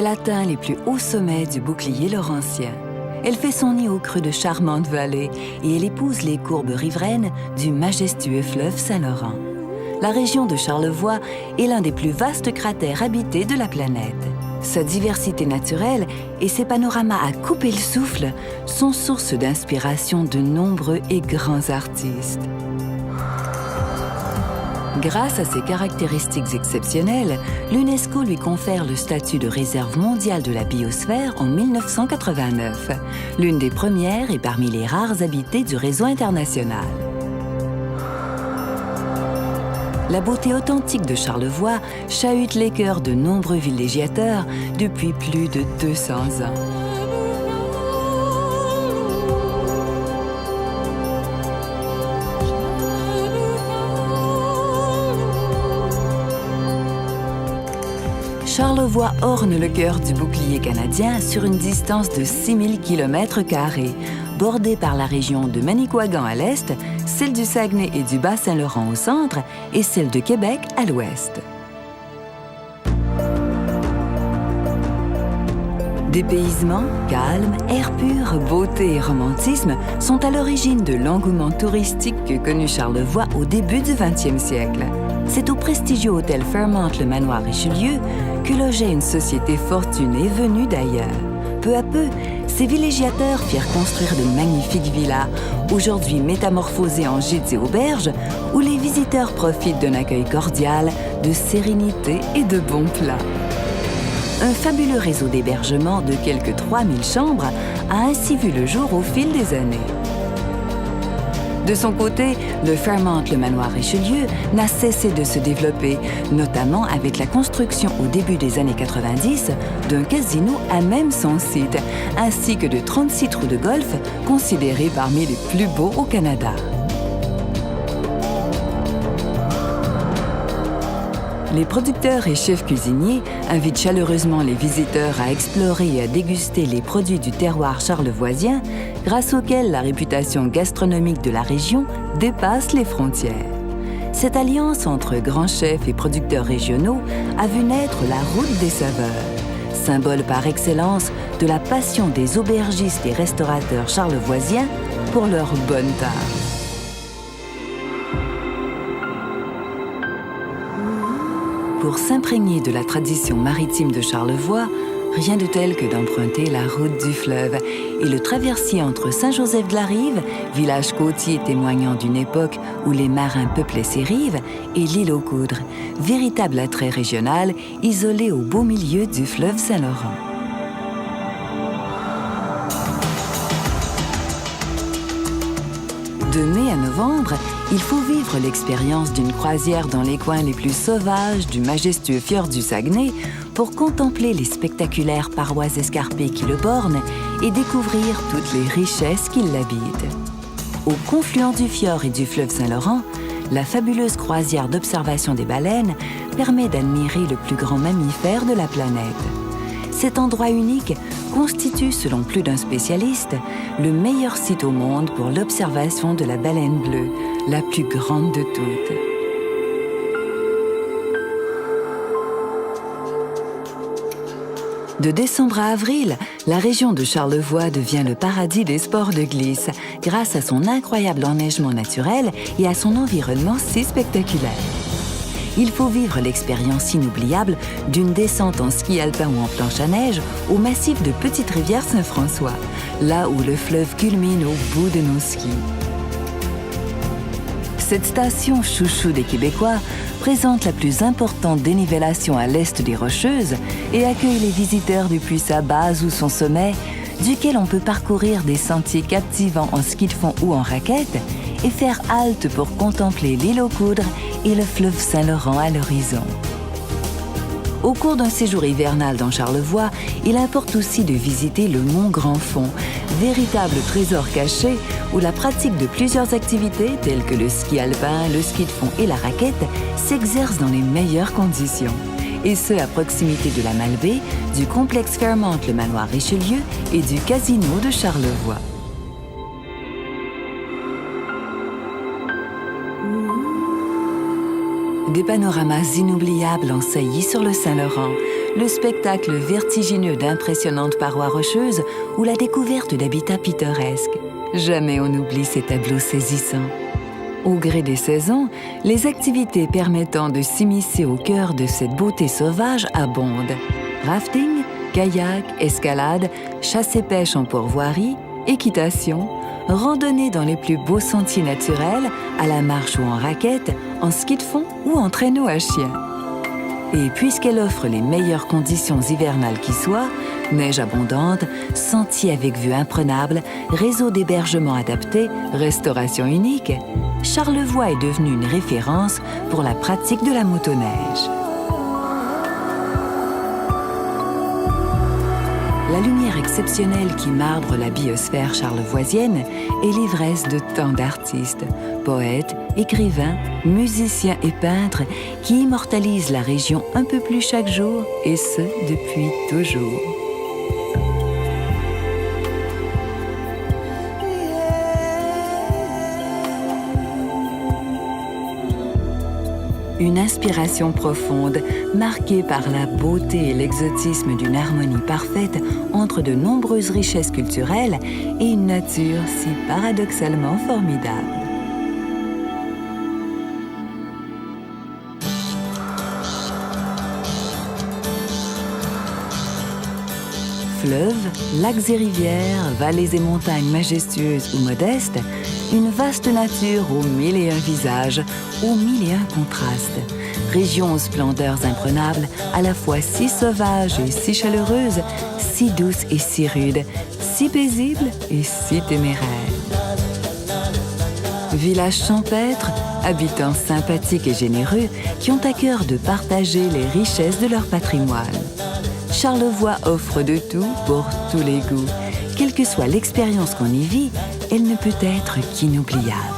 Elle atteint les plus hauts sommets du bouclier laurentien. Elle fait son nid au creux de charmantes vallées et elle épouse les courbes riveraines du majestueux fleuve Saint-Laurent. La région de Charlevoix est l'un des plus vastes cratères habités de la planète. Sa diversité naturelle et ses panoramas à couper le souffle sont source d'inspiration de nombreux et grands artistes. Grâce à ses caractéristiques exceptionnelles, l'UNESCO lui confère le statut de réserve mondiale de la biosphère en 1989, l'une des premières et parmi les rares habitées du réseau international. La beauté authentique de Charlevoix chahute les cœurs de nombreux villégiateurs depuis plus de 200 ans. Charlevoix orne le cœur du bouclier canadien sur une distance de 6000 km², bordée par la région de Manicouagan à l'est, celle du Saguenay et du Bas-Saint-Laurent au centre et celle de Québec à l'ouest. Dépaysement, calme, air pur, beauté et romantisme sont à l'origine de l'engouement touristique que connut Charlevoix au début du 20e siècle. C'est au prestigieux hôtel Fairmont le Manoir Richelieu que logeait une société fortunée venue d'ailleurs. Peu à peu, ces villégiateurs firent construire de magnifiques villas, aujourd'hui métamorphosées en gîtes et auberges, où les visiteurs profitent d'un accueil cordial, de sérénité et de bons plats. Un fabuleux réseau d'hébergement de quelques 3000 chambres a ainsi vu le jour au fil des années. De son côté, le Fairmont le Manoir Richelieu n'a cessé de se développer, notamment avec la construction au début des années 90 d'un casino à même son site, ainsi que de 36 trous de golf considérés parmi les plus beaux au Canada. Les producteurs et chefs cuisiniers invitent chaleureusement les visiteurs à explorer et à déguster les produits du terroir charlevoisien, grâce auxquels la réputation gastronomique de la région dépasse les frontières. Cette alliance entre grands chefs et producteurs régionaux a vu naître la route des saveurs, symbole par excellence de la passion des aubergistes et restaurateurs charlevoisiens pour leur bonne table. Pour s'imprégner de la tradition maritime de Charlevoix, rien de tel que d'emprunter la route du fleuve et le traversier entre Saint-Joseph-de-la-Rive, village côtier témoignant d'une époque où les marins peuplaient ces rives, et l'île aux Coudres, véritable attrait régional isolé au beau milieu du fleuve Saint-Laurent. De mai à novembre, il faut vivre l'expérience d'une croisière dans les coins les plus sauvages du majestueux fjord du Saguenay pour contempler les spectaculaires parois escarpées qui le bornent et découvrir toutes les richesses qui l'habitent. Au confluent du fjord et du fleuve Saint-Laurent, la fabuleuse croisière d'observation des baleines permet d'admirer le plus grand mammifère de la planète. Cet endroit unique constitue, selon plus d'un spécialiste, le meilleur site au monde pour l'observation de la baleine bleue, la plus grande de toutes. De décembre à avril, la région de Charlevoix devient le paradis des sports de glisse grâce à son incroyable enneigement naturel et à son environnement si spectaculaire. Il faut vivre l'expérience inoubliable d'une descente en ski alpin ou en planche à neige au massif de Petite-Rivière Saint-François, là où le fleuve culmine au bout de nos skis. Cette station chouchou des Québécois présente la plus importante dénivellation à l'est des Rocheuses et accueille les visiteurs depuis sa base ou son sommet, duquel on peut parcourir des sentiers captivants en ski de fond ou en raquette et faire halte pour contempler l'île aux Coudres et le fleuve Saint-Laurent à l'horizon. Au cours d'un séjour hivernal dans Charlevoix, il importe aussi de visiter le Mont Grand Fond, véritable trésor caché où la pratique de plusieurs activités telles que le ski alpin, le ski de fond et la raquette s'exerce dans les meilleures conditions. Et ce, à proximité de la Malbaie, du complexe Fairmont le Manoir Richelieu et du casino de Charlevoix. Des panoramas inoubliables en saillie sur le Saint-Laurent, le spectacle vertigineux d'impressionnantes parois rocheuses ou la découverte d'habitats pittoresques. Jamais on n'oublie ces tableaux saisissants. Au gré des saisons, les activités permettant de s'immiscer au cœur de cette beauté sauvage abondent. Rafting, kayak, escalade, chasse et pêche en pourvoirie, équitation, randonnée dans les plus beaux sentiers naturels, à la marche ou en raquette, en ski de fond ou en traîneau à chien. Et puisqu'elle offre les meilleures conditions hivernales qui soient, neige abondante, sentiers avec vue imprenable, réseau d'hébergement adapté, restauration unique, Charlevoix est devenu une référence pour la pratique de la motoneige. La lumière exceptionnelle qui marbre la biosphère charlevoisienne est l'ivresse de tant d'artistes, poètes, écrivains, musiciens et peintres qui immortalisent la région un peu plus chaque jour, et ce, depuis toujours. Une inspiration profonde, marquée par la beauté et l'exotisme d'une harmonie parfaite entre de nombreuses richesses culturelles et une nature si paradoxalement formidable. Fleuves, lacs et rivières, vallées et montagnes majestueuses ou modestes, une vaste nature aux mille et un visages, aux mille et un contrastes. Région aux splendeurs imprenables, à la fois si sauvage et si chaleureuse, si douce et si rude, si paisible et si téméraire. Village champêtre, habitants sympathiques et généreux qui ont à cœur de partager les richesses de leur patrimoine. Charlevoix offre de tout pour tous les goûts. Quelle que soit l'expérience qu'on y vit, elle ne peut être qu'inoubliable.